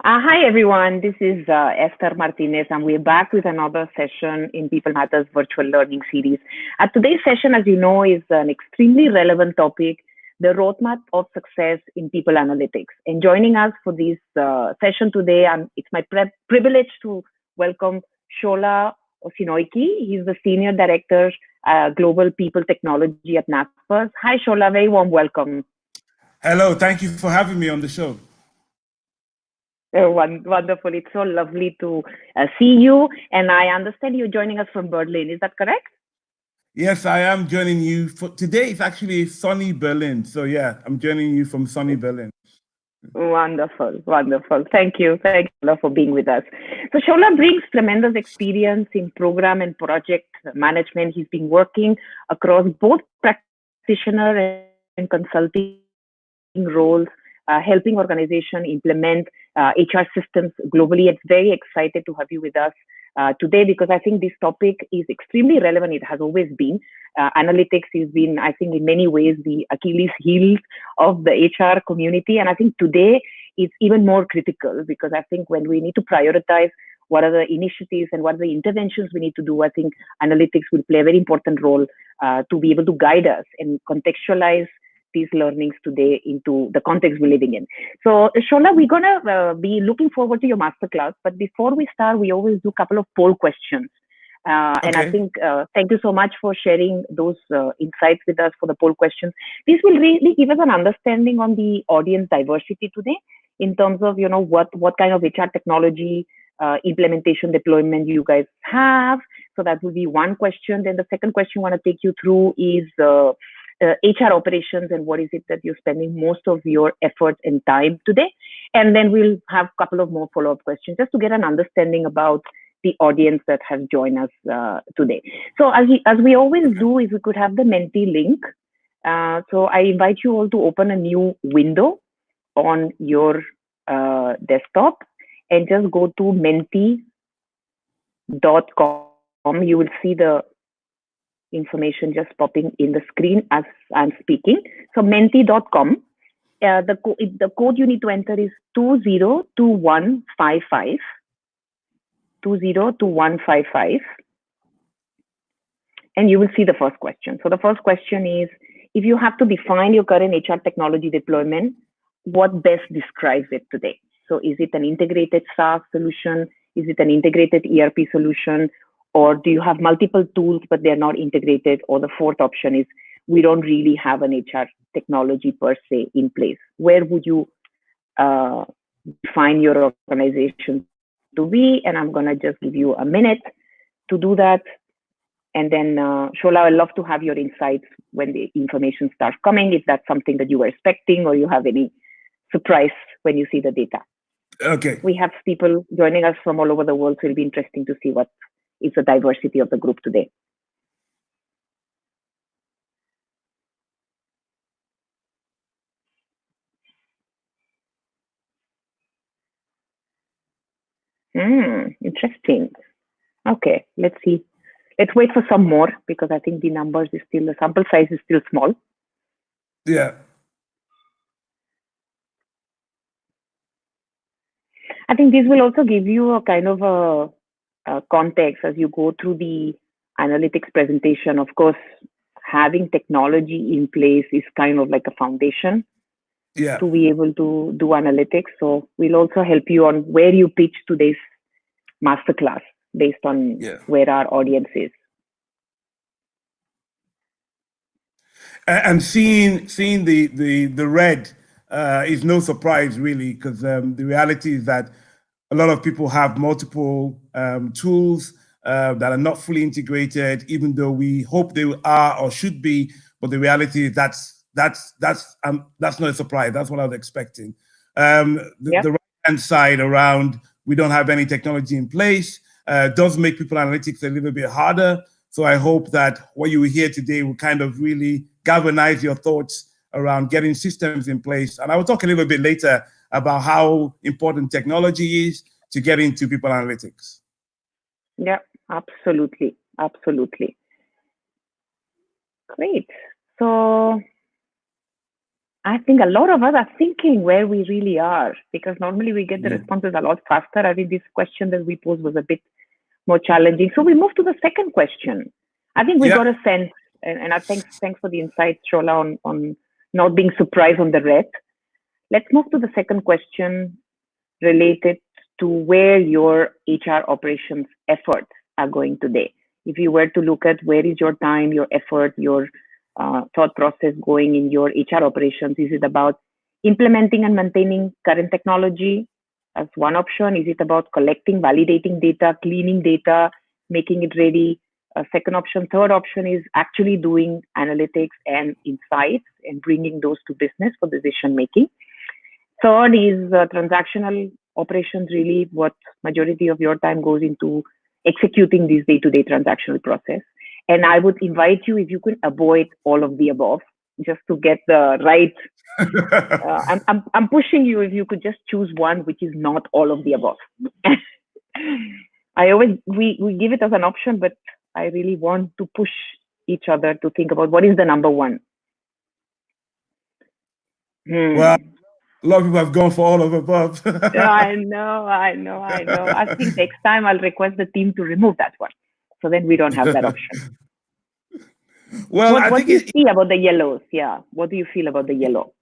Hi, everyone. This is Esther Martinez, and we're back with another session in People Matters virtual learning series. Today's session, as you know, is an extremely relevant topic, the roadmap of success in people analytics. And joining us for this session today, it's my privilege to welcome Sola Osinoiki. He's the Senior Director, Global People Technology at Naspers. Hi, Sola. Very warm welcome. Hello. Thank you for having me on the show. Wonderful. It's so lovely to see you. And I understand you're joining us from Berlin. Is that correct? Yes, I am joining you for today. It's actually sunny Berlin. So yeah, I'm joining you from sunny Berlin. Wonderful. Wonderful. Thank you. Thank you, Shola, for being with us. So Shola brings tremendous experience in program and project management. He's been working across both practitioner and consulting roles, helping organizations implement HR systems globally. It's very excited to have you with us today because I think this topic is extremely relevant. It has always been. Analytics has been, I think, in many ways the Achilles heel of the HR community. And I think today it's even more critical because I think when we need to prioritize what are the initiatives and what are the interventions we need to do, I think analytics will play a very important role to be able to guide us and contextualize these learnings today into the context we're living in. So, Shola, we're going to be looking forward to your masterclass. But before we start, we always do a couple of poll questions. And I think, thank you so much for sharing those insights with us for the poll questions. This will really give us an understanding on the audience diversity today in terms of, what kind of HR technology implementation deployment you guys have. So that will be one question. Then the second question I want to take you through is HR operations and what is it that you're spending most of your effort and time today. And then we'll have a couple of more follow-up questions just to get an understanding about the audience that has joined us today. So as we always do, if we could have the Menti link. So I invite you all to open a new window on your desktop and just go to menti.com. You will see the information just popping in the screen as I'm speaking. So menti.com. The code you need to enter is 202155. 202155. And you will see the first question. So the first question is, if you have to define your current HR technology deployment, what best describes it today? So is it an integrated SaaS solution? Is it an integrated ERP solution? Or do you have multiple tools, but they're not integrated? Or the fourth option is, we don't really have an HR technology per se in place. Where would you define your organization to be? And I'm going to just give you a minute to do that. And then, Shola, I'd love to have your insights when the information starts coming, if that's something that you were expecting or you have any surprise when you see the data. Okay. We have people joining us from all over the world, so it'll be interesting to see what is the diversity of the group today. Interesting. Okay, let's see. Let's wait for some more because I think the sample size is still small. Yeah. I think this will also give you a kind of a context as you go through the analytics presentation. Of course, having technology in place is kind of like a foundation to be able to do analytics. So we'll also help you on where you pitch today's masterclass based on where our audience is. And seeing the red is no surprise really, because the reality is that a lot of people have multiple tools that are not fully integrated, even though we hope they are or should be. But the reality is that's not a surprise. That's what I was expecting. The right-hand side around, we don't have any technology in place, does make people analytics a little bit harder. So I hope that what you will hear today will kind of really galvanize your thoughts around getting systems in place. And I will talk a little bit later about how important technology is to get into people analytics. Yeah, absolutely. Absolutely. Great. So I think a lot of us are thinking where we really are, because normally we get the responses a lot faster. I think this question that we posed was a bit more challenging. So we move to the second question. I think we got a sense, and I thanks for the insight, Shola, on not being surprised on the red. Let's move to the second question related to where your HR operations efforts are going today. If you were to look at where is your time, your effort, your thought process going in your HR operations, is it about implementing and maintaining current technology as one option? Is it about collecting, validating data, cleaning data, making it ready? Second option. Third option is actually doing analytics and insights and bringing those to business for decision making. Third is transactional operations, really what majority of your time goes into executing this day-to-day transactional process. And I would invite you, if you could avoid all of the above, just to get the right. I'm pushing you, if you could just choose one which is not all of the above. We give it as an option, but I really want to push each other to think about what is the number one. Well, a lot of people have gone for all of the above. I know. I think next time I'll request the team to remove that one, so then we don't have that option. Well, what do you see about the yellows? Yeah, what do you feel about the yellow?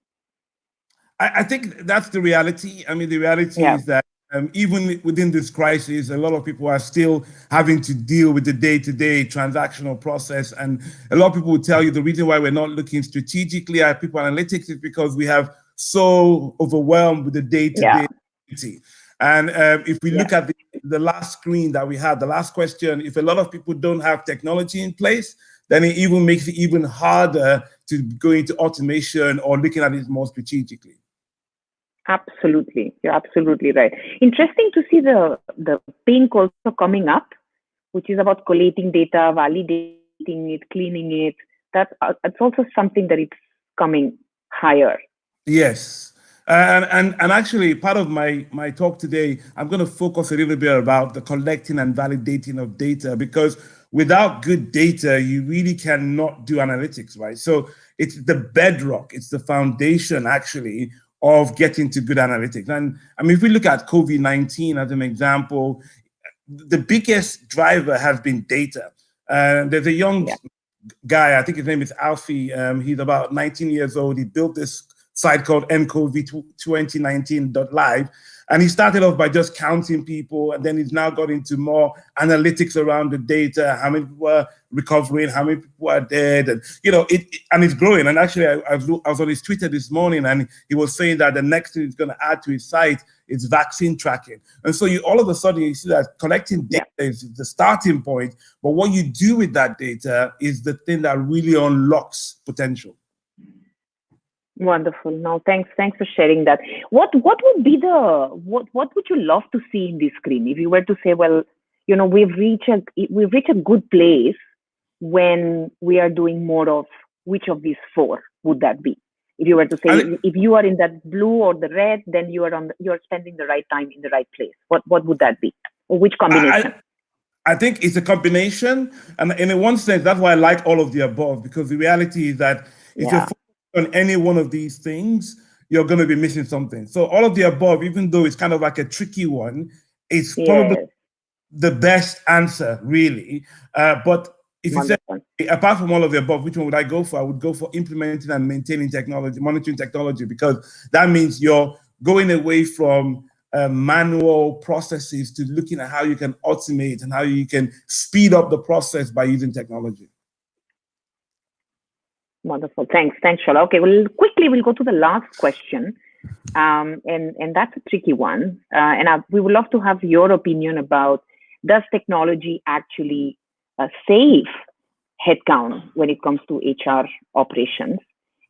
I think that's the reality. I mean, the reality is that even within this crisis, a lot of people are still having to deal with the day-to-day transactional process. And a lot of people will tell you the reason why we're not looking strategically at people analytics is because we have so overwhelmed with the day-to-day activity. And if we look at the last screen that we had, the last question, if a lot of people don't have technology in place, then it even makes it even harder to go into automation or looking at it more strategically. Absolutely. You're absolutely right. Interesting to see the pink also coming up, which is about collating data, validating it, cleaning it. That's also something that it's coming higher. Yes. And actually, part of my talk today, I'm going to focus a little bit about the collecting and validating of data, because without good data, you really cannot do analytics, right? So it's the bedrock, it's the foundation, actually, of getting to good analytics. And I mean, if we look at COVID-19 as an example, the biggest driver has been data. There's a young guy, I think his name is Alfie. He's about 19 years old. He built this site called nCoV2019.live. And he started off by just counting people, and then he's now got into more analytics around the data, how many people are recovering, how many people are dead, and and it's growing. And actually, I was on his Twitter this morning, and he was saying that the next thing he's going to add to his site is vaccine tracking. And so all of a sudden you see that collecting data is the starting point, but what you do with that data is the thing that really unlocks potential. Wonderful. No, thanks for sharing that. What would be what would you love to see in this screen? If you were to say, well, we've reached a good place when we are doing more of which of these four would that be? If you were to say, if you are in that blue or the red, then you're spending the right time in the right place. What would that be? Or which combination? I think it's a combination, and in one sense, that's why I like all of the above, because the reality is that if you're on any one of these things, you're going to be missing something. So all of the above, even though it's kind of like a tricky one, it's probably the best answer, really. But if you say, apart from all of the above, which one would I go for? I would go for implementing and maintaining technology, monitoring technology, because that means you're going away from manual processes to looking at how you can automate and how you can speed up the process by using technology. Wonderful. Thanks, Shola. Okay, we'll go to the last question. And that's a tricky one. We would love to have your opinion about, does technology actually save headcount when it comes to HR operations?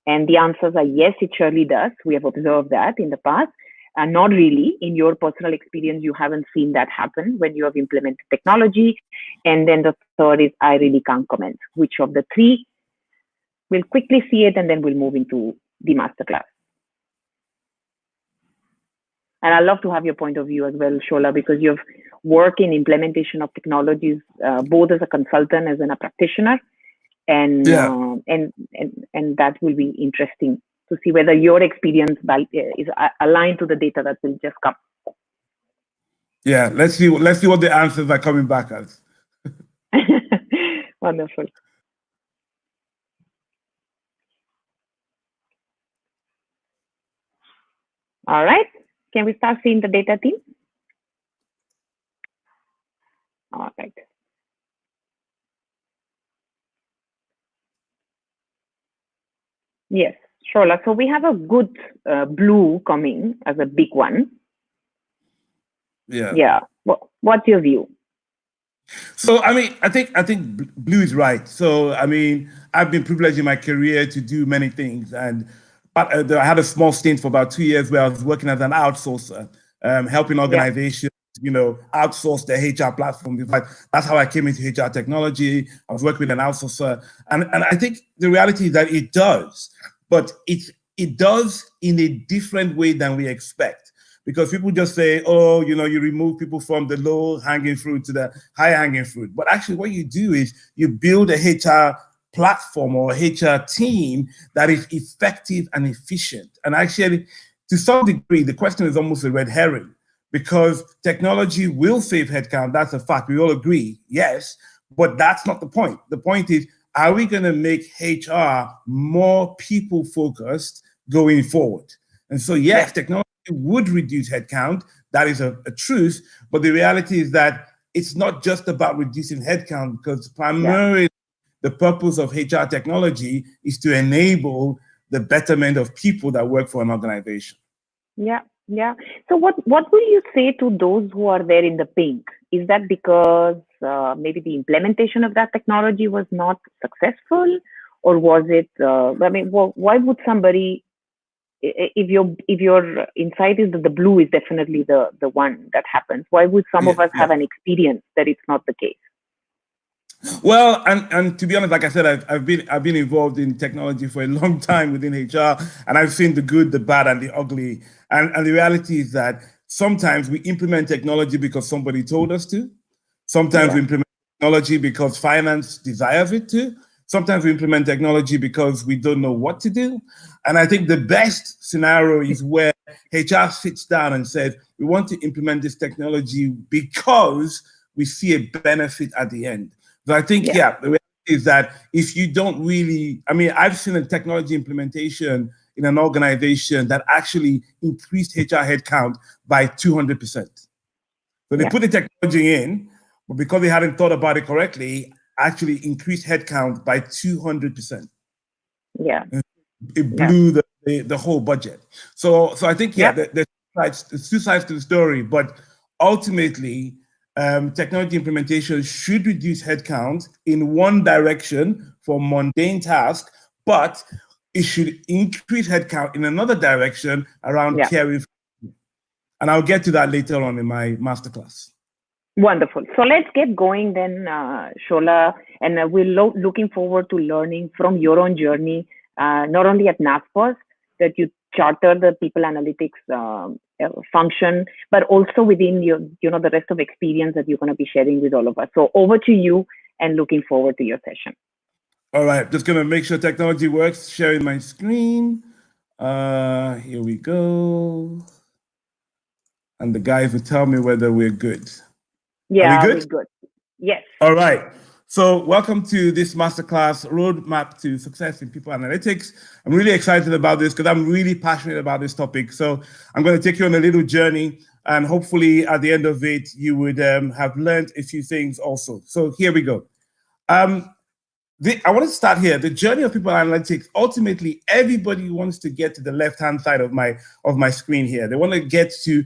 And the answers are yes, it surely does. We have observed that in the past. Not really. In your personal experience, you haven't seen that happen when you have implemented technology. And then the third is, I really can't comment. Which of the three? We'll quickly see it, and then we'll move into the masterclass. And I'd love to have your point of view as well, Shola, because you've worked in implementation of technologies, both as a consultant as a practitioner, and that will be interesting to see whether your experience is aligned to the data that will just come. Yeah, let's see what the answers are coming back as. Wonderful. All right. Can we start seeing the data, team? All right. Yes, Shola. So we have a good blue coming as a big one. Yeah. Yeah. What's your view? So I mean, I think blue is right. So I mean, I've been privileged in my career to do many things, and I had a small stint for about 2 years where I was working as an outsourcer, helping organizations, outsource their HR platform. In fact, that's how I came into HR technology. I was working with an outsourcer, and I think the reality is that it does, but it does in a different way than we expect. Because people just say, oh, you remove people from the low hanging fruit to the high hanging fruit. But actually what you do is you build a HR platform or a HR team that is effective and efficient. And actually, to some degree, the question is almost a red herring, because technology will save headcount. That's a fact. We all agree, yes, but that's not the point. The point is, are we going to make HR more people focused going forward? And so, yes, technology would reduce headcount. That is a truth. But the reality is that it's not just about reducing headcount, because primarily the purpose of HR technology is to enable the betterment of people that work for an organization. Yeah. So what will you say to those who are there in the pink? Is that because maybe the implementation of that technology was not successful, or was it? Why would somebody? If your insight is that the blue is definitely the one that happens, why would some of us have an experience that it's not the case? Well, and to be honest, like I said, I've been involved in technology for a long time within HR, and I've seen the good, the bad, and the ugly. And the reality is that sometimes we implement technology because somebody told us to. Sometimes we implement technology because finance desires it to. Sometimes we implement technology because we don't know what to do. And I think the best scenario is where HR sits down and says, we want to implement this technology because we see a benefit at the end. So I think, the reality is that if you don't really, I've seen a technology implementation in an organization that actually increased HR headcount by 200%. So they put the technology in, but because they hadn't thought about it correctly, actually increased headcount by 200%. Yeah. It blew the whole budget. So I think, there's two sides to the story, but ultimately, technology implementation should reduce headcount in one direction for mundane tasks, but it should increase headcount in another direction around caring. And I'll get to that later on in my masterclass. Wonderful. So let's get going then, Shola, and we're looking forward to learning from your own journey, not only at NASPOS, that you charter the people analytics function, but also within your, the rest of experience that you're going to be sharing with all of us. So over to you, and looking forward to your session. All right, just going to make sure technology works. Sharing my screen. Here we go. And the guys will tell me whether we're good. Yeah, we're good. Yes. All right. So welcome to this masterclass, Roadmap to Success in People Analytics. I'm really excited about this because I'm really passionate about this topic. So I'm going to take you on a little journey, and hopefully at the end of it, you would have learned a few things also. So here we go. I want to start here. The journey of people analytics, ultimately, everybody wants to get to the left-hand side of my screen here. They want to get to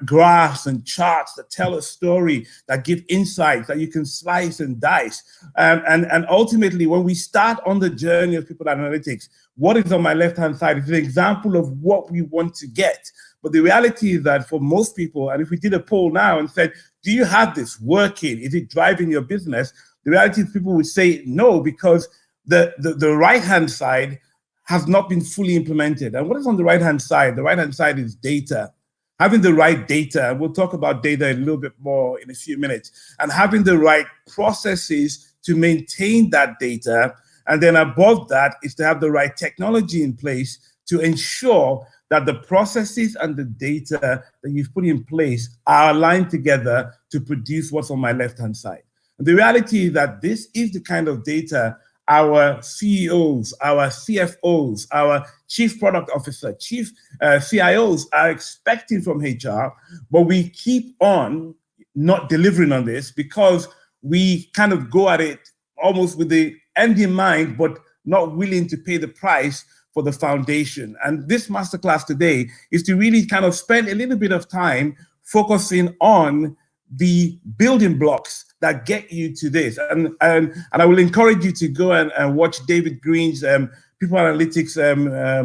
graphs and charts that tell a story, that give insights, that you can slice and dice. And ultimately, when we start on the journey of people analytics, what is on my left-hand side is an example of what we want to get. But the reality is that for most people, and if we did a poll now and said, do you have this working? Is it driving your business? The reality is people would say no, because the right-hand side has not been fully implemented. And what is on the right-hand side? The right-hand side is data. Having the right data, we'll talk about data a little bit more in a few minutes, and having the right processes to maintain that data. And then above that is to have the right technology in place to ensure that the processes and the data that you've put in place are aligned together to produce what's on my left-hand side. And the reality is that this is the kind of data our CEOs, our CFOs, our chief product officer, chief CIOs are expecting from HR, but we keep on not delivering on this because we kind of go at it almost with the end in mind, but not willing to pay the price for the foundation. And this masterclass today is to really kind of spend a little bit of time focusing on the building blocks that get you to this. And I will encourage you to go and watch David Green's People Analytics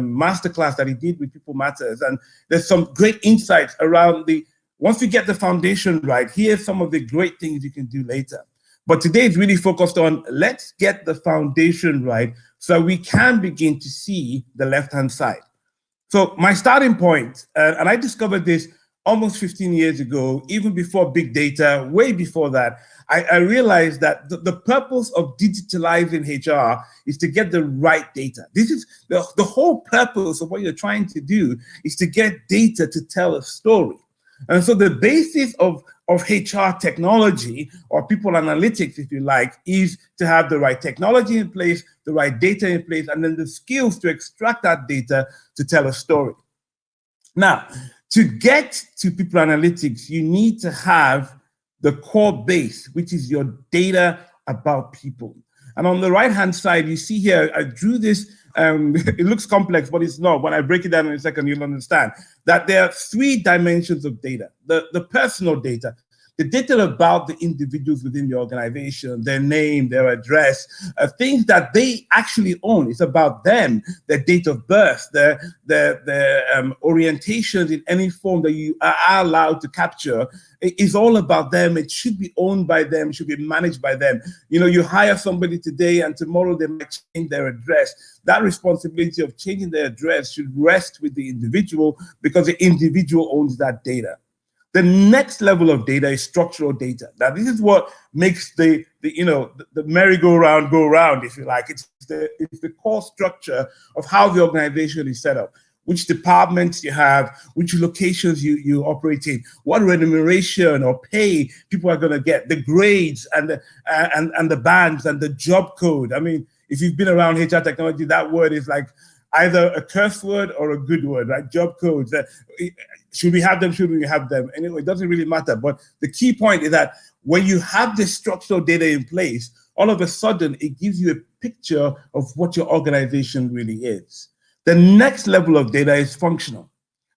masterclass that he did with People Matters. And there's some great insights around once you get the foundation right, here's some of the great things you can do later. But today is really focused on let's get the foundation right so we can begin to see the left-hand side. So my starting point, and I discovered this almost 15 years ago, even before big data, way before that, I realized that the purpose of digitalizing HR is to get the right data. This is the whole purpose of what you're trying to do is to get data to tell a story. And so the basis of HR technology or people analytics, if you like, is to have the right technology in place, the right data in place, and then the skills to extract that data to tell a story. Now, to get to people analytics, you need to have the core base, which is your data about people. And on the right-hand side, you see here, I drew this, it looks complex, but it's not. When I break it down in a second, you'll understand that there are 3 dimensions of data. The personal data, the data about the individuals within the organization, their name, their address, things that they actually own. It's about them, their date of birth, their orientations in any form that you are allowed to capture. It's all about them. It should be owned by them, should be managed by them. You know, you hire somebody today and tomorrow they might change their address. That responsibility of changing their address should rest with the individual because the individual owns that data. The next level of data is structural data. Now, this is what makes the merry-go-round go round, if you like. It's the core structure of how the organization is set up. Which departments you have, which locations you operate in, what remuneration or pay people are going to get, the grades and the bands and the job code. I mean, if you've been around HR technology, that word is like either a curse word or a good word, right? Job codes. Should we have them? Should we have them? Anyway, it doesn't really matter. But the key point is that when you have this structural data in place, all of a sudden it gives you a picture of what your organization really is. The next level of data is functional.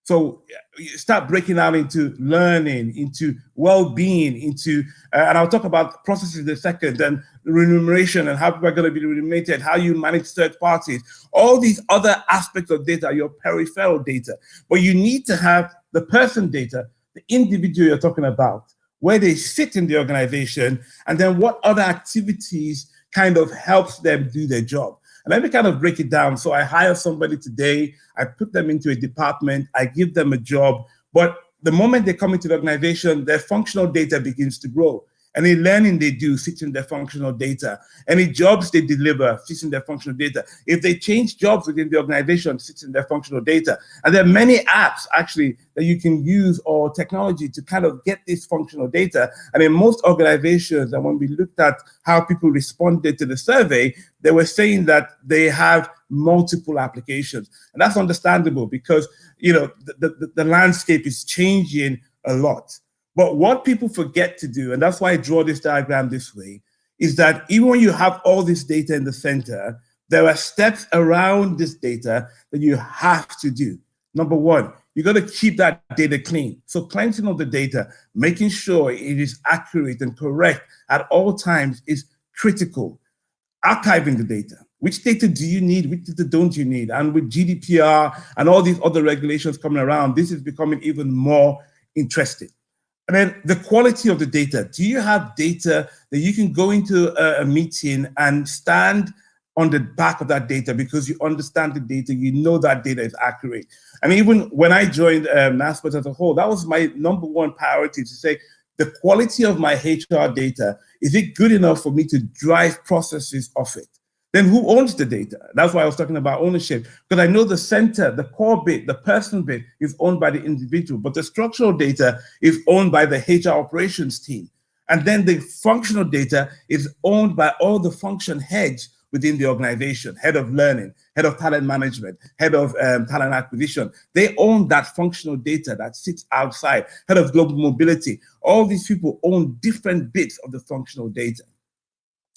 So you start breaking out into learning, into well-being, into, and I'll talk about processes in a second, and remuneration and how people are going to be remunerated, how you manage third parties. All these other aspects of data are your peripheral data. But you need to have the person data, the individual you're talking about, where they sit in the organization, and then what other activities kind of helps them do their job. And let me kind of break it down. So I hire somebody today, I put them into a department, I give them a job, but the moment they come into the organization, their functional data begins to grow. Any learning they do sits in their functional data. Any jobs they deliver sits in their functional data. If they change jobs within the organization, sits in their functional data. And there are many apps actually that you can use or technology to kind of get this functional data. And in most organizations, and when we looked at how people responded to the survey, they were saying that they have multiple applications. And that's understandable because, you know, the landscape is changing a lot. But what people forget to do, and that's why I draw this diagram this way, is that even when you have all this data in the center, there are steps around this data that you have to do. Number one, you got to keep that data clean. So cleansing of the data, making sure it is accurate and correct at all times is critical. Archiving the data. Which data do you need? Which data don't you need? And with GDPR and all these other regulations coming around, this is becoming even more interesting. And then the quality of the data. Do you have data that you can go into a meeting and stand on the back of that data because you understand the data, you know that data is accurate? And even when I joined Masterclass as a whole, that was my number one priority, to say the quality of my HR data, is it good enough for me to drive processes off it? then who owns the data? That's why I was talking about ownership, because I know the center, the core bit, the person bit is owned by the individual, but the structural data is owned by the HR operations team. And then the functional data is owned by all the function heads within the organization, head of learning, head of talent management, head of talent acquisition. They own that functional data that sits outside, head of global mobility. All these people own different bits of the functional data.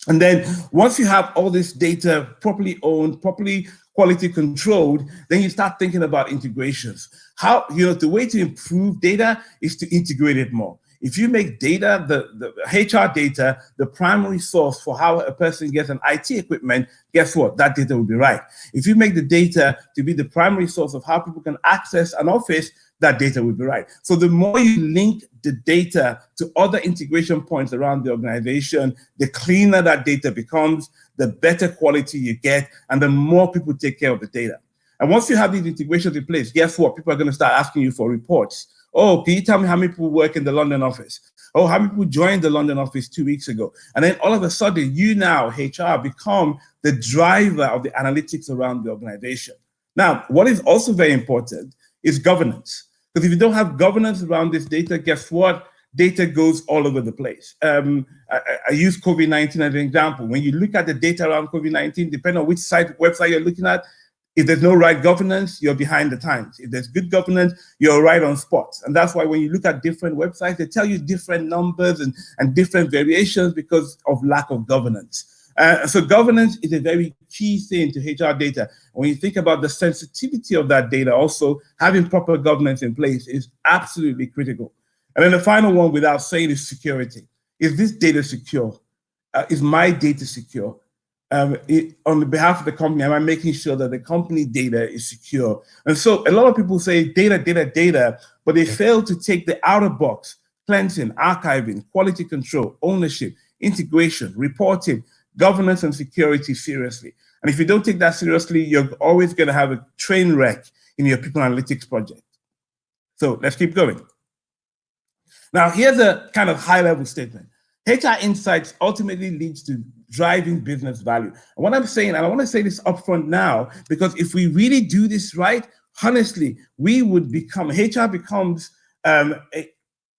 And then once you have all this data properly owned, properly quality controlled, then you start thinking about integrations. How, the way to improve data is to integrate it more. If you make data, the HR data, the primary source for how a person gets an IT equipment, guess what? That data will be right. If you make the data to be the primary source of how people can access an office, that data will be right. So the more you link the data to other integration points around the organization, the cleaner that data becomes, the better quality you get, and the more people take care of the data. And once you have these integrations in place, guess what? People are going to start asking you for reports. Oh, can you tell me how many people work in the London office? Oh, how many people joined the London office 2 weeks ago? And then all of a sudden, you now, HR, become the driver of the analytics around the organization. Now, what is also very important is governance. Because if you don't have governance around this data, guess what? Data goes all over the place. I use COVID-19 as an example. When you look at the data around COVID-19, depending on which website you're looking at, if there's no right governance, you're behind the times. If there's good governance, you're right on spot. And that's why when you look at different websites, they tell you different numbers and different variations because of lack of governance. So governance is a very key thing to HR data. When you think about the sensitivity of that data, also having proper governance in place is absolutely critical. And then the final one, without saying, is security. Is this data secure? Is my data secure? On the behalf of the company, am I making sure that the company data is secure? And so a lot of people say data, data, data, but they fail to take the outer box, cleansing, archiving, quality control, ownership, integration, reporting, governance, and security seriously. And if you don't take that seriously, you're always going to have a train wreck in your people analytics project. So let's keep going. Now, here's a kind of high-level statement. HR insights ultimately leads to driving business value. And what I'm saying, and I want to say this upfront now, because if we really do this right, honestly, we would become, HR becomes an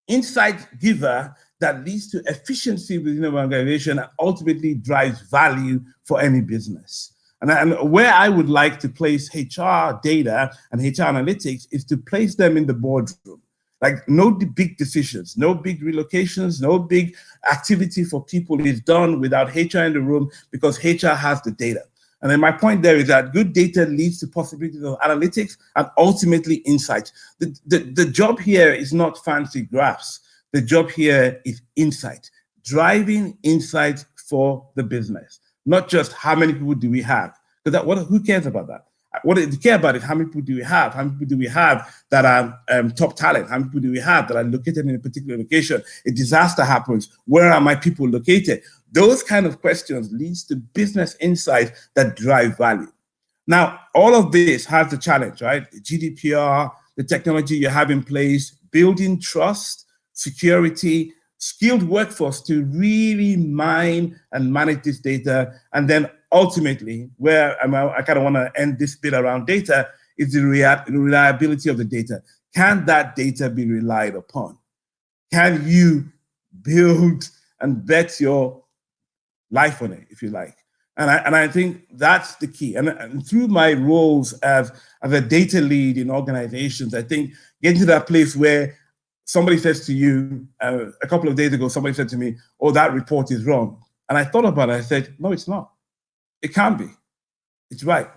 insight giver that leads to efficiency within an organization and ultimately drives value for any business. And where I would like to place HR data and HR analytics is to place them in the boardroom. Like no big decisions, no big relocations, no big activity for people is done without HR in the room because HR has the data. And then my point there is that good data leads to possibilities of analytics and ultimately insights. The job here is not fancy graphs. The job here is insight, driving insights for the business, not just how many people do we have. Because who cares about that? What they care about is how many people do we have? How many people do we have that are top talent? How many people do we have that are located in a particular location? A disaster happens. Where are my people located? Those kind of questions leads to business insights that drive value. Now, all of this has the challenge, right? The GDPR, the technology you have in place, building trust, security, skilled workforce to really mine and manage this data. And then ultimately, where I kind of want to end this bit around data is the reliability of the data. Can that data be relied upon? Can you build and bet your life on it, if you like? And I think that's the key. And through my roles as a data lead in organizations, I think getting to that place where somebody says to you, a couple of days ago, somebody said to me, oh, that report is wrong. And I thought about it. I said, no, it's not. It can't be. It's right.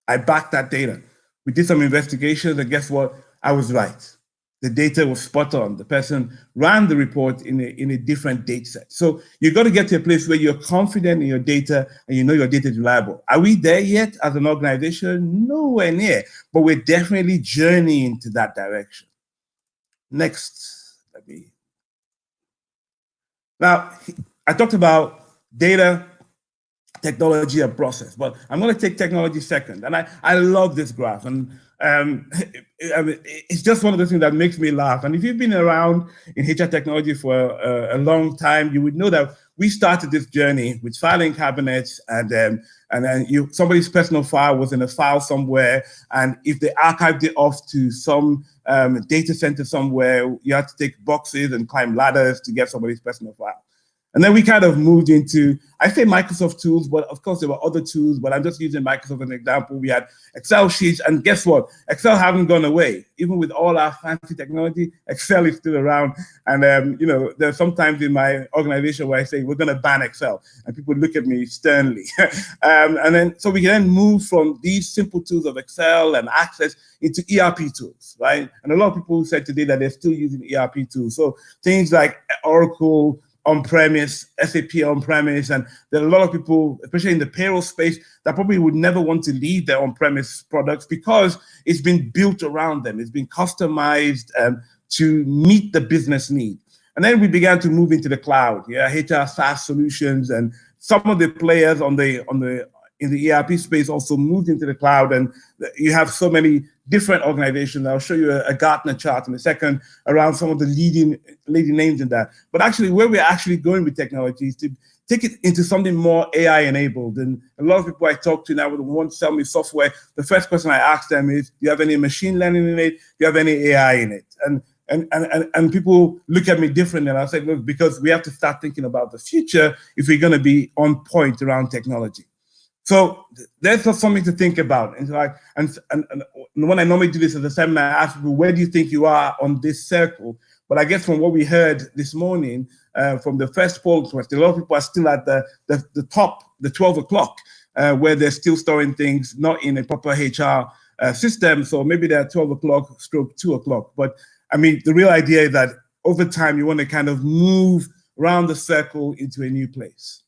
I backed that data. We did some investigations, and guess what? I was right. The data was spot on. The person ran the report in a different date set. So you've got to get to a place where you're confident in your data and you know your data is reliable. Are we there yet as an organization? Nowhere near, but we're definitely journeying to that direction. Next, Now, I talked about data, technology, and process, but I'm going to take technology second. And I love this graph. And it's just one of those things that makes me laugh. And if you've been around in HR technology for a long time, you would know that we started this journey with filing cabinets, and then somebody's personal file was in a file somewhere, and if they archived it off to some data center somewhere, you had to take boxes and climb ladders to get somebody's personal file. And then we kind of moved into, I say Microsoft tools, but of course there were other tools, but I'm just using Microsoft as an example. We had Excel sheets, and guess what? Excel haven't gone away. Even with all our fancy technology, Excel is still around. And you know, there's sometimes in my organization where I say, we're gonna ban Excel, and people look at me sternly. And then, so we can then move from these simple tools of Excel and Access into ERP tools, right? And a lot of people said today that they're still using ERP tools. So things like Oracle, on-premise, SAP on-premise, and there are a lot of people, especially in the payroll space, that probably would never want to leave their on-premise products because it's been built around them. It's been customized to meet the business need. And then we began to move into the cloud, HR SaaS solutions, and some of the players in the ERP space also moved into the cloud, and you have so many different organizations. I'll show you a Gartner chart in a second around some of the leading names in that. But actually, where we're actually going with technology is to take it into something more AI enabled. And a lot of people I talk to now who want to sell me software, the first question I ask them is, do you have any machine learning in it? Do you have any AI in it? And people look at me differently, and I say, look, because we have to start thinking about the future if we're going to be on point around technology. So there's just something to think about. And like, and when I normally do this as a seminar, I ask people, where do you think you are on this circle? But I guess from what we heard this morning, from the first poll question, a lot of people are still at the top, the 12 o'clock, where they're still storing things not in a proper HR system. So maybe they're 12 o'clock stroke 2 o'clock. But I mean, the real idea is that over time, you want to kind of move around the circle into a new place.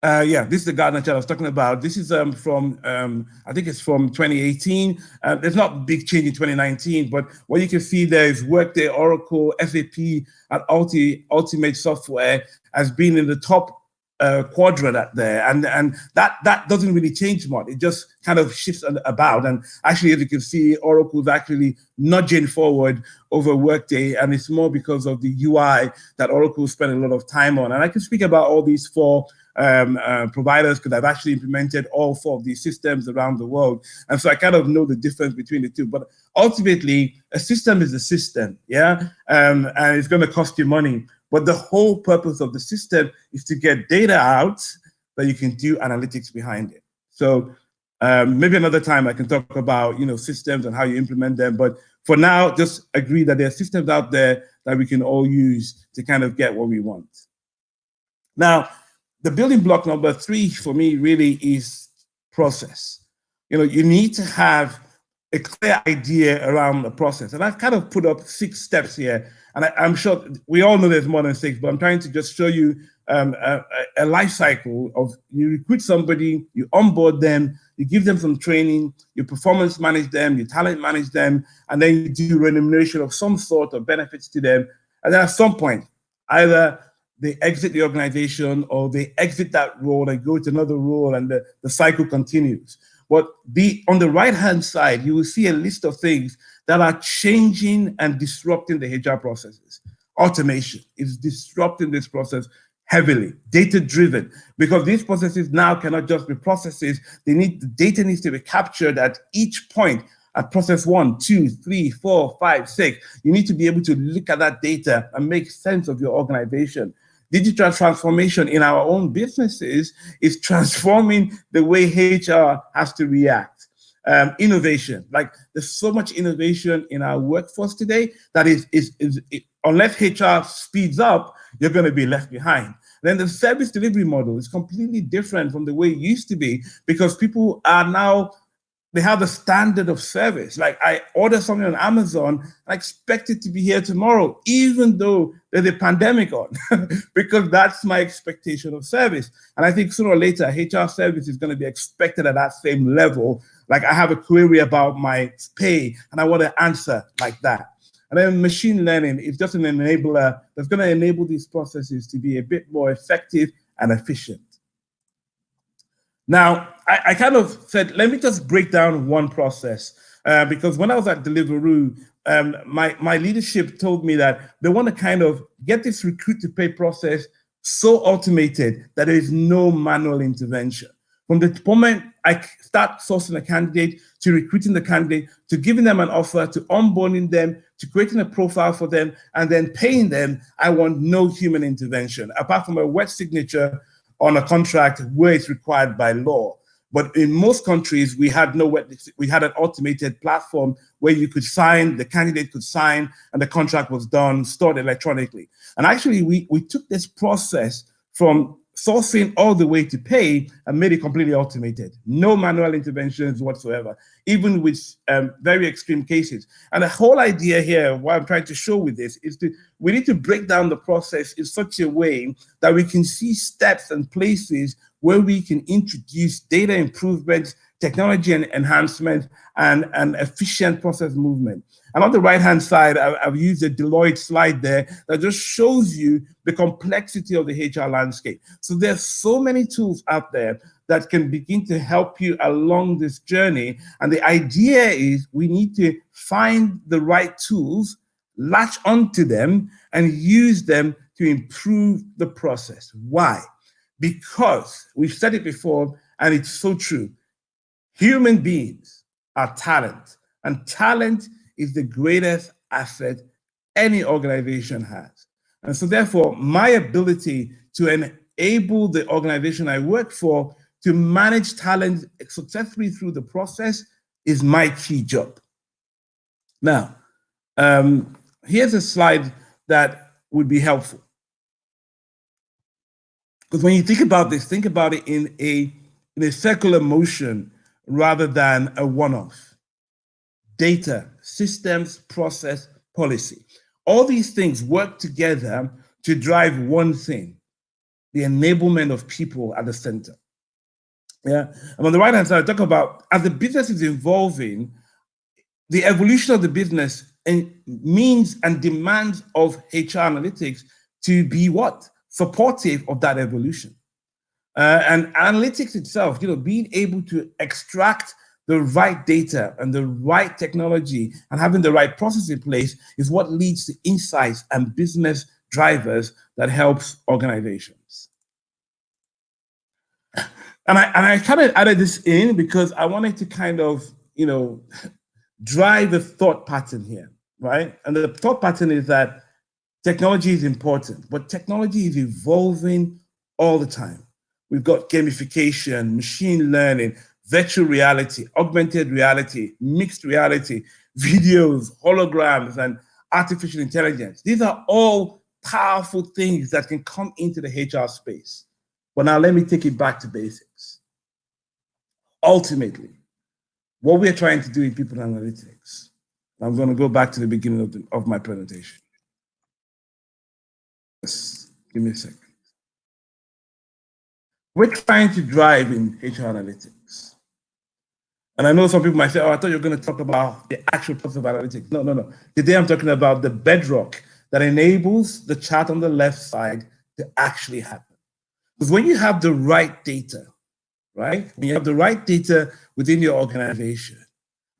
This is the Gartner chart I was talking about. This is from, I think it's from 2018. There's not a big change in 2019, but what you can see there is Workday, Oracle, SAP, and Ultimate Software has been in the top quadrant out there. And that doesn't really change much. It just kind of shifts about. And actually, as you can see, Oracle is actually nudging forward over Workday, and it's more because of the UI that Oracle spent a lot of time on. And I can speak about all these four providers because I've actually implemented all four of these systems around the world. And so I kind of know the difference between the two. But ultimately, a system is a system, and it's going to cost you money. But the whole purpose of the system is to get data out that you can do analytics behind it. So maybe another time I can talk about systems and how you implement them. But for now, just agree that there are systems out there that we can all use to kind of get what we want. Now, the building block number 3 for me really is process. You need to have a clear idea around the process. And I've kind of put up 6 steps here. And I'm sure we all know there's more than 6, but I'm trying to just show you a life cycle of you recruit somebody, you onboard them, you give them some training, you performance manage them, you talent manage them, and then you do remuneration of some sort of benefits to them. And then at some point, either they exit the organization or they exit that role and go to another role, and the cycle continues. But on the right-hand side, you will see a list of things that are changing and disrupting the HR processes. Automation is disrupting this process heavily, data-driven, because these processes now cannot just be processes. The data needs to be captured at each point. At process 1, 2, 3, 4, 5, 6, you need to be able to look at that data and make sense of your organization. Digital transformation in our own businesses is transforming the way HR has to react. Innovation, like there's so much innovation in our workforce today that unless HR speeds up, you're going to be left behind. Then the service delivery model is completely different from the way it used to be, because people are now, they have a standard of service. Like I order something on Amazon, I expect it to be here tomorrow, even though there's a pandemic on, because that's my expectation of service. And I think sooner or later, HR service is going to be expected at that same level. Like I have a query about my pay and I want to answer like that. And then machine learning is just an enabler that's going to enable these processes to be a bit more effective and efficient. Now, I kind of said, let me just break down one process, because when I was at Deliveroo, my leadership told me that they want to kind of get this recruit to pay process so automated that there is no manual intervention. From the moment I start sourcing a candidate, to recruiting the candidate, to giving them an offer, to onboarding them, to creating a profile for them, and then paying them, I want no human intervention, apart from a wet signature on a contract where it's required by law. But in most countries, we had an automated platform where you could sign, the candidate could sign, and the contract was done, stored electronically. And actually, we took this process from sourcing all the way to pay and made it completely automated. No manual interventions whatsoever, even with very extreme cases. And the whole idea here, what I'm trying to show with this, is we need to break down the process in such a way that we can see steps and places where we can introduce data improvements, technology and enhancement, and efficient process movement. And on the right-hand side, I've used a Deloitte slide there that just shows you the complexity of the HR landscape. So there's so many tools out there that can begin to help you along this journey. And the idea is we need to find the right tools, latch onto them, and use them to improve the process. Why? Because we've said it before, and it's so true. Human beings are talent, and talent is the greatest asset any organization has. And so therefore, my ability to enable the organization I work for to manage talent successfully through the process is my key job. Now, here's a slide that would be helpful. Because when you think about this, think about it in a circular motion rather than a one-off. Data, systems, process, policy. All these things work together to drive one thing, the enablement of people at the center. Yeah. And on the right-hand side, I talk about, as the business is evolving, the evolution of the business means and demands of HR analytics to be what? Supportive of that evolution. And analytics itself, being able to extract the right data and the right technology and having the right process in place is what leads to insights and business drivers that helps organizations. And I kind of added this in because I wanted to kind of, drive the thought pattern here, right? And the thought pattern is that technology is important, but technology is evolving all the time. We've got gamification, machine learning, virtual reality, augmented reality, mixed reality, videos, holograms, and artificial intelligence. These are all powerful things that can come into the HR space. But now let me take it back to basics. Ultimately, what we're trying to do in people analytics, I'm going to go back to the beginning of my presentation. Just give me a second. We're trying to drive in HR analytics. And I know some people might say, oh, I thought you were going to talk about the actual process of analytics. No. Today I'm talking about the bedrock that enables the chart on the left side to actually happen. Because when you have the right data, right? When you have the right data within your organization,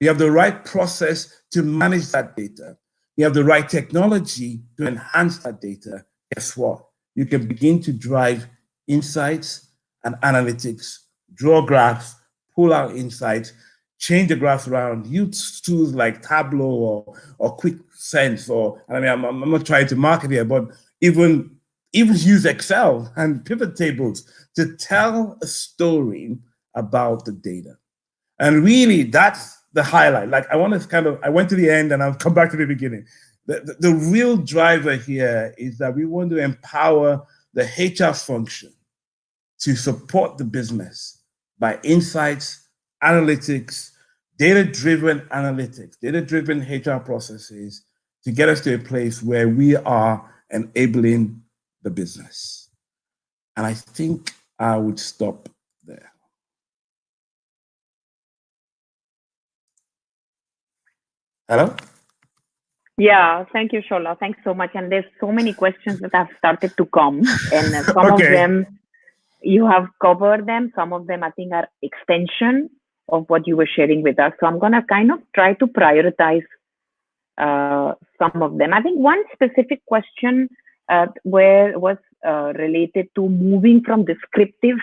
you have the right process to manage that data, you have the right technology to enhance that data, guess what? You can begin to drive insights and analytics, draw graphs, pull out insights, change the graphs around, use tools like Tableau or QuickSense, or I'm not trying to market here, but even use Excel and pivot tables to tell a story about the data. And really, that's the highlight. Like I went to the end and I'll come back to the beginning. The real driver here is that we want to empower the HR function to support the business by insights, analytics, data-driven analytics, data-driven HR processes to get us to a place where we are enabling the business. And I think I would stop there. Hello? Yeah, thank you, Sola. Thanks so much. And there's so many questions that have started to come, and some of them you have covered them. Some of them I think are extension of what you were sharing with us. So I'm going to kind of try to prioritize some of them. I think one specific question was related to moving from descriptive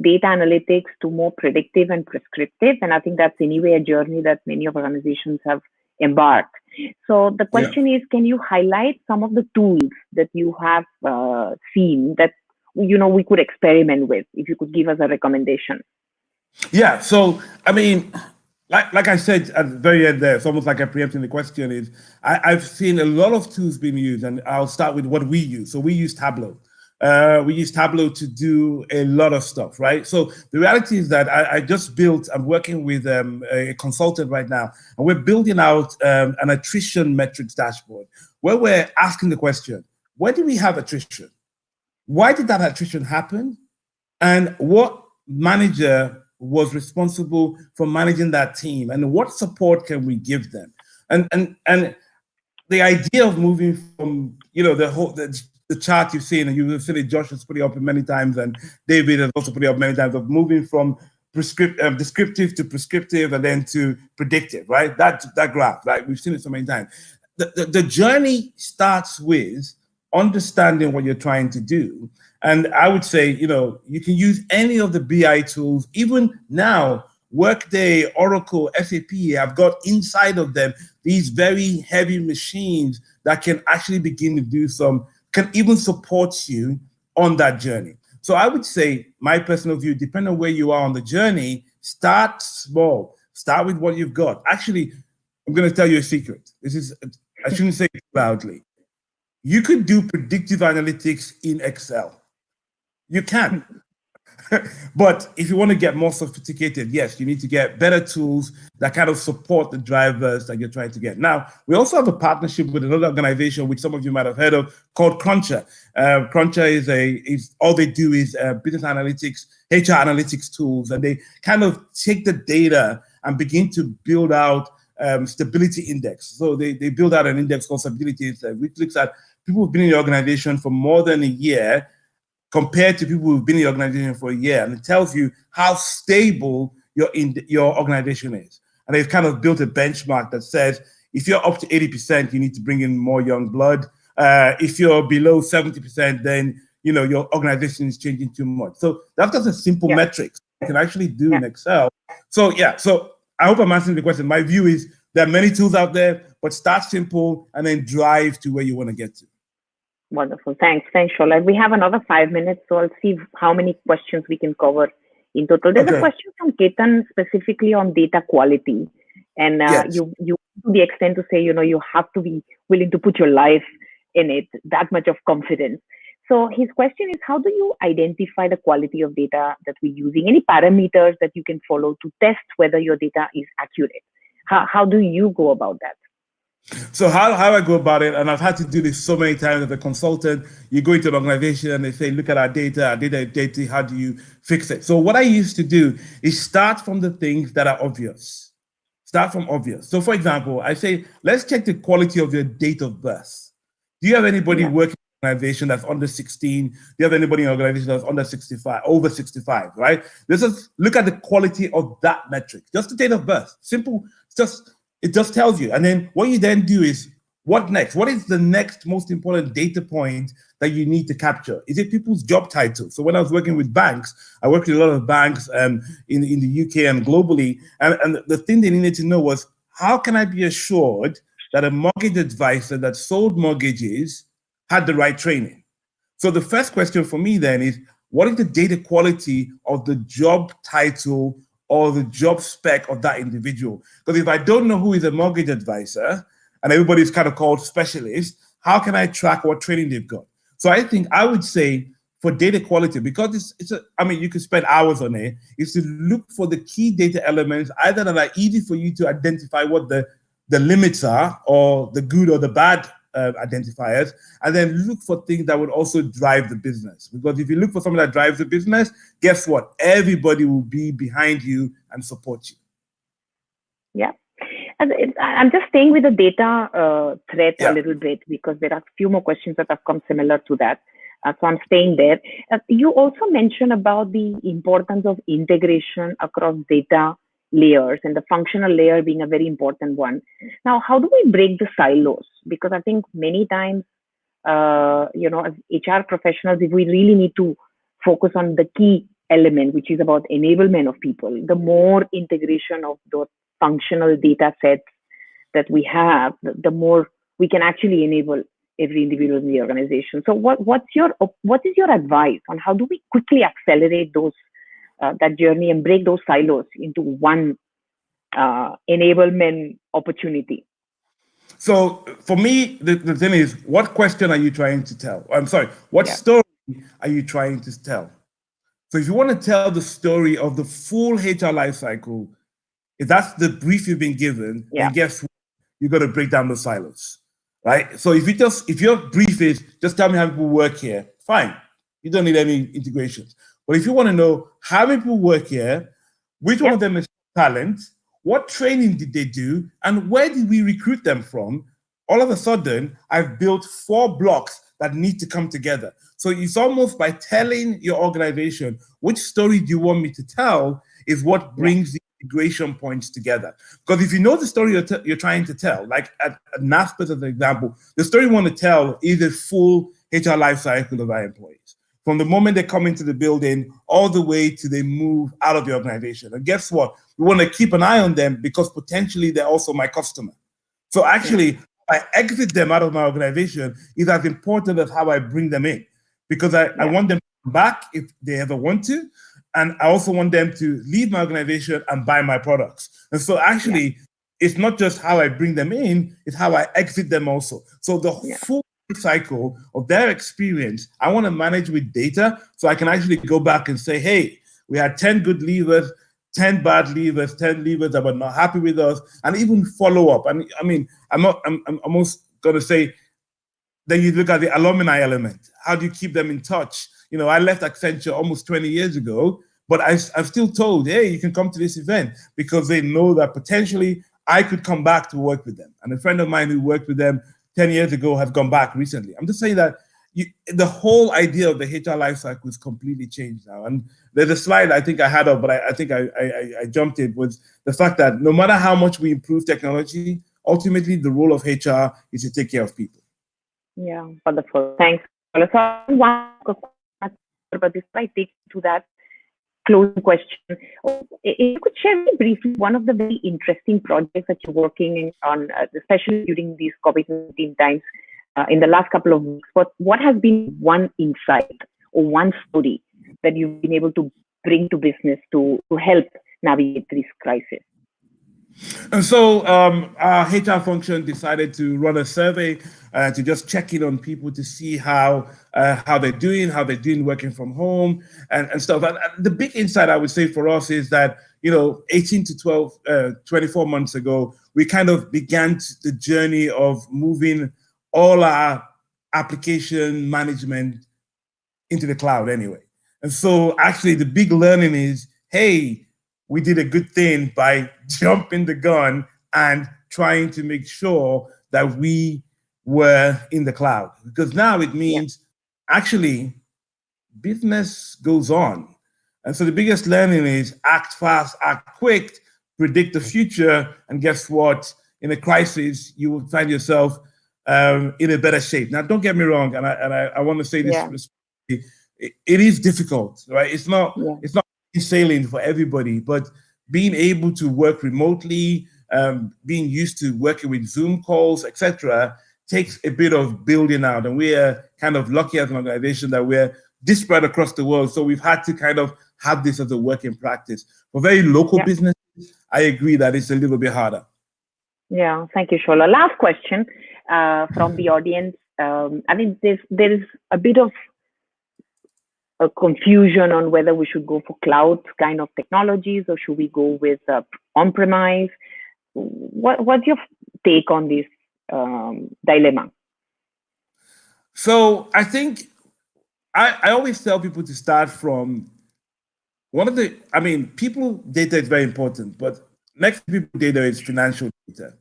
data analytics to more predictive and prescriptive. And I think that's anyway a journey that many of organizations have embarked. So the question is, can you highlight some of the tools that you have seen that we could experiment with? If you could give us a recommendation. Yeah. So I mean, like I said at the very end there, it's almost like I'm preempting the question. Is I've seen a lot of tools being used, and I'll start with what we use. So we use Tableau. We use Tableau to do a lot of stuff, right? So the reality is that I'm working with a consultant right now, and we're building out an attrition metrics dashboard where we're asking the question, where do we have attrition? Why did that attrition happen? And what manager was responsible for managing that team? And what support can we give them? And the idea of moving from, the chart you've seen, and you've seen it, Josh has put it up many times, and David has also put it up many times, of moving from descriptive to prescriptive and then to predictive, right? That graph, right? We've seen it so many times. The journey starts with understanding what you're trying to do. And I would say, you can use any of the BI tools, even now, Workday, Oracle, SAP have got inside of them these very heavy machines that can actually begin to can even support you on that journey. So I would say, my personal view, depending on where you are on the journey, start small. Start with what you've got. Actually, I'm going to tell you a secret. I shouldn't say it loudly. You could do predictive analytics in Excel. You can. But if you want to get more sophisticated, yes, you need to get better tools that kind of support the drivers that you're trying to get. Now, we also have a partnership with another organization, which some of you might have heard of, called Cruncher. Cruncher is all they do is business analytics, HR analytics tools, and they kind of take the data and begin to build out stability index. So they build out an index called stability index, which looks at people who've been in the organization for more than a year compared to people who've been in the organization for a year, and it tells you how stable your organization is. And they've kind of built a benchmark that says if you're up to 80%, you need to bring in more young blood. If you're below 70%, then your organization is changing too much. So that's just a simple metric you can actually do in Excel. So I hope I'm answering the question. My view is there are many tools out there, but start simple and then drive to where you want to get to. Wonderful. Thanks, Shola. We have another 5 minutes, so I'll see how many questions we can cover in total. There's a question from Ketan specifically on data quality. And you to the extent to say, you have to be willing to put your life in it, that much of confidence. So his question is, how do you identify the quality of data that we're using? Any parameters that you can follow to test whether your data is accurate? How do you go about that? So how I go about it, and I've had to do this so many times as a consultant, you go into an organization and they say, look at our data, how do you fix it? So what I used to do is start from the things that are obvious. Start from obvious. So for example, I say, let's check the quality of your date of birth. Do you have anybody working in an organization that's under 16? Do you have anybody in an organization that's under 65, over 65, right? Let's just look at the quality of that metric. Just the date of birth. Simple, it just tells you. And then what you then do is, what next? What is the next most important data point that you need to capture? Is it people's job titles? So when I was working with banks, I worked with a lot of banks in the UK and globally. And the thing they needed to know was, how can I be assured that a mortgage advisor that sold mortgages had the right training? So the first question for me then is, what is the data quality of the job title or the job spec of that individual? Because if I don't know who is a mortgage advisor and everybody's kind of called specialist, how can I track what training they've got? So I think I would say for data quality, because you could spend hours on it, is to look for the key data elements, either that are easy for you to identify what the limits are, or the good or the bad identifiers, and then look for things that would also drive the business. Because if you look for something that drives the business, guess what? Everybody will be behind you and support you. Yeah. I'm just staying with the data thread a little bit, because there are a few more questions that have come similar to that. So I'm staying there. You also mentioned about the importance of integration across data layers, and the functional layer being a very important one. Now, how do we break the silos? Because I think many times as HR professionals, if we really need to focus on the key element, which is about enablement of people, the more integration of those functional data sets that we have, the more we can actually enable every individual in the organization. So what is your advice on how do we quickly accelerate those that journey and break those silos into one enablement opportunity? So for me, the thing is, what question are you trying to tell? I'm sorry, what story are you trying to tell? So if you want to tell the story of the full HR life cycle, if that's the brief you've been given, then guess what? You got to break down the silos, right? So if your brief is just tell me how people work here, fine. You don't need any integrations. But if you want to know how many people work here, which one of them is talent, what training did they do, and where did we recruit them from? All of a sudden, I've built 4 blocks that need to come together. So it's almost by telling your organization which story do you want me to tell is what brings the integration points together. Because if you know the story you're trying to tell, like at NASPER as an example, the story you want to tell is a full HR life cycle of our employees. From the moment they come into the building all the way to they move out of the organization. And guess what? We want to keep an eye on them because potentially they're also my customer. So actually, I exit them out of my organization is as important as how I bring them in, because I want them to come back if they ever want to. And I also want them to leave my organization and buy my products. And so actually, it's not just how I bring them in, it's how I exit them also. So the full cycle of their experience, I want to manage with data so I can actually go back and say, hey, we had 10 good leavers, 10 bad leavers, 10 leavers that were not happy with us, and even follow up. And I mean, I'm almost going to say, then you look at the alumni element. How do you keep them in touch? You know, I left Accenture almost 20 years ago, but I'm still told, hey, you can come to this event because they know that potentially I could come back to work with them. And a friend of mine who worked with them 10 years ago has gone back recently. I'm just saying that the whole idea of the HR lifecycle is completely changed now. And there's a slide I think I had up, but I think I jumped it, was the fact that no matter how much we improve technology, ultimately the role of HR is to take care of people. Yeah, wonderful. Thanks. So one but before I take to that closing question, if you could share very briefly one of the very interesting projects that you're working on, especially during these COVID-19 times, in the last couple of weeks. What has been one insight or one story that you've been able to bring to business to help navigate this crisis? And so our HR function decided to run a survey to just check in on people to see how they're doing working from home and stuff. And the big insight I would say for us is that, 18 to 24 months ago, we kind of began the journey of moving all our application management into the cloud anyway. And so actually the big learning is, hey, we did a good thing by jumping the gun and trying to make sure that we were in the cloud. Because now it means actually business goes on. And so the biggest learning is act fast, act quick, predict the future. And guess what? In a crisis, you will find yourself in a better shape. Now, don't get me wrong. And I want to say this, it is difficult, right? It's not sailing for everybody, but being able to work remotely, being used to working with Zoom calls, etc., takes a bit of building out. And we are kind of lucky as an organization that we're disparate across the world. So we've had to kind of have this as a working practice. For very local businesses, I agree that it's a little bit harder. Yeah, thank you, Sola. Last question from the audience. I mean, there is a bit of a confusion on whether we should go for cloud kind of technologies or should we go with on-premise. What's your take on this dilemma? So I think I always tell people to start from people data is very important, but next to people data is financial data.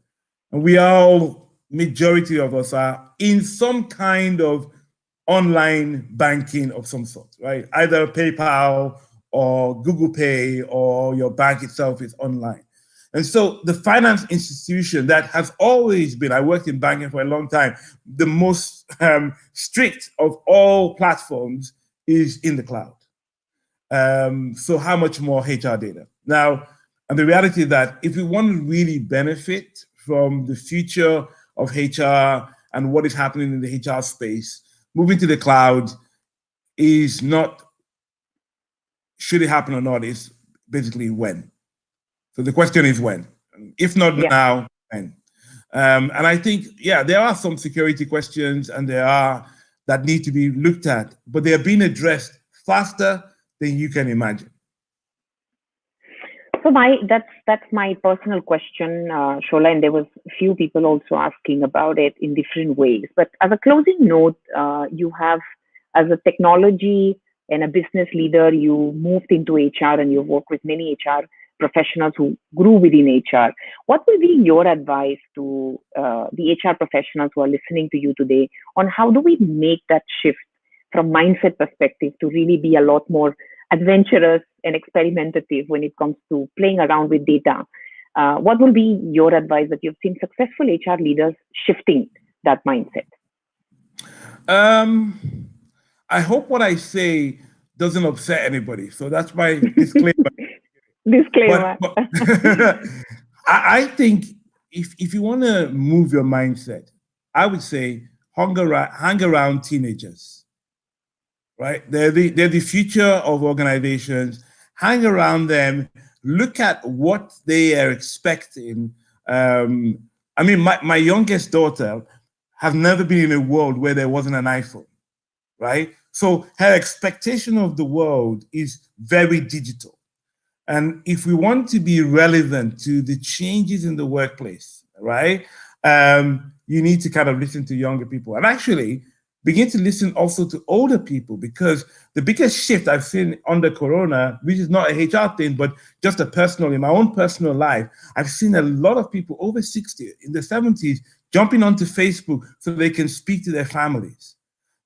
And majority of us are in some kind of online banking of some sort, right? Either PayPal or Google Pay or your bank itself is online. And so the finance institution that has always been, I worked in banking for a long time, the most strict of all platforms is in the cloud. So how much more HR data? Now, and the reality is that if we want to really benefit from the future of HR and what is happening in the HR space, moving to the cloud is not should it happen or not, is basically when. So the question is when. If not now, when? And I think, there are some security questions and there are that need to be looked at, but they are being addressed faster than you can imagine. So that's my personal question, Sola, and there was a few people also asking about it in different ways. But as a closing note, you have, as a technology and a business leader, you moved into HR and you've worked with many HR professionals who grew within HR. What will be your advice to the HR professionals who are listening to you today on how do we make that shift from mindset perspective to really be a lot more adventurous and experimentative when it comes to playing around with data? What will be your advice that you've seen successful HR leaders shifting that mindset? I hope what I say doesn't upset anybody. So that's my disclaimer. Disclaimer. But I think if you want to move your mindset, I would say hang around teenagers, right? They're the future of organizations. Hang around them. Look at what they are expecting. I mean, my youngest daughter has never been in a world where there wasn't an iPhone, right? So her expectation of the world is very digital. And if we want to be relevant to the changes in the workplace, right, you need to kind of listen to younger people and actually begin to listen also to older people, because the biggest shift I've seen under Corona, which is not a HR thing, but just in my own personal life, I've seen a lot of people over 60, in the 70s, jumping onto Facebook so they can speak to their families.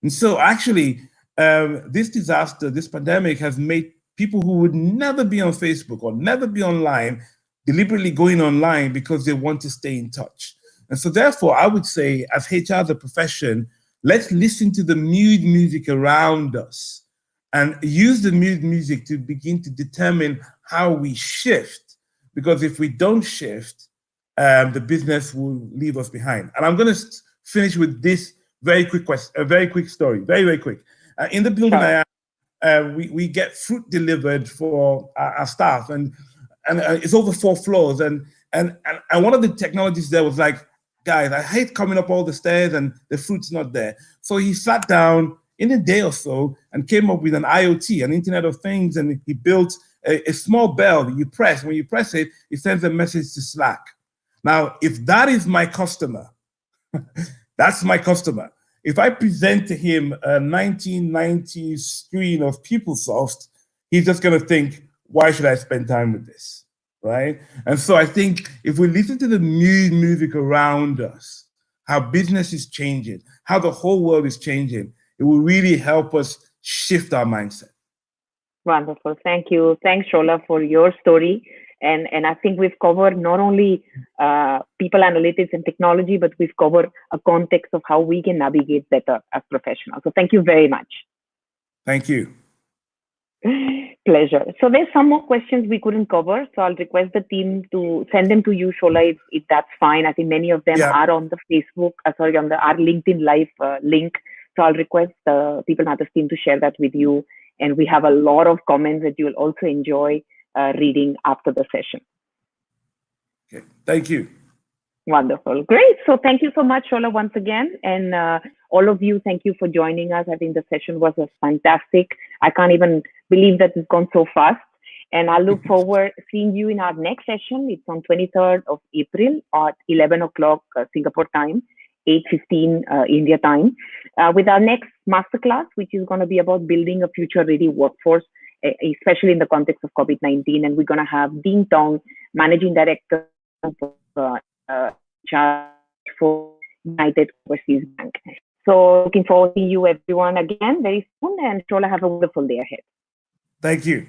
And so actually, this disaster, this pandemic has made people who would never be on Facebook or never be online deliberately going online because they want to stay in touch. And so therefore, I would say, as HR as a profession, let's listen to the mood music around us and use the mood music to begin to determine how we shift. Because if we don't shift, the business will leave us behind. And I'm going to finish with this very quick story, very, very quick. In the building I am, we get fruit delivered for our staff, and it's over 4 floors. And one of the technologists there was like, guys, I hate coming up all the stairs and the fruit's not there. So he sat down in a day or so and came up with an IoT, an Internet of Things, and he built a small bell that you press. When you press it, it sends a message to Slack. Now, if that is my customer, that's my customer. If I present to him a 1990s screen of PeopleSoft, he's just going to think, why should I spend time with this, right? And so I think if we listen to the music around us, how business is changing, how the whole world is changing, it will really help us shift our mindset. Wonderful. Thank you. Thanks, Sola, for your story. And I think we've covered not only people analytics and technology, but we've covered a context of how we can navigate better as professionals. So thank you very much. Thank you. Pleasure. So there's some more questions we couldn't cover. So I'll request the team to send them to you, Sola, if that's fine. I think many of them are on the Facebook, on our LinkedIn Live link. So I'll request the People Matters team to share that with you. And we have a lot of comments that you'll also enjoy reading after the session. Okay. Thank you. Wonderful. Great. So thank you so much, Sola, once again. And all of you, thank you for joining us. I think the session was fantastic. I can't even believe that it's gone so fast. And I look forward to seeing you in our next session. It's on 23rd of April at 11 o'clock Singapore time, 8:15 India time, with our next masterclass, which is going to be about building a future-ready workforce, especially in the context of COVID-19. And we're going to have Dean Tong, Managing Director for United Overseas Bank. So looking forward to you everyone again very soon, and Sola, have a wonderful day ahead. Thank you.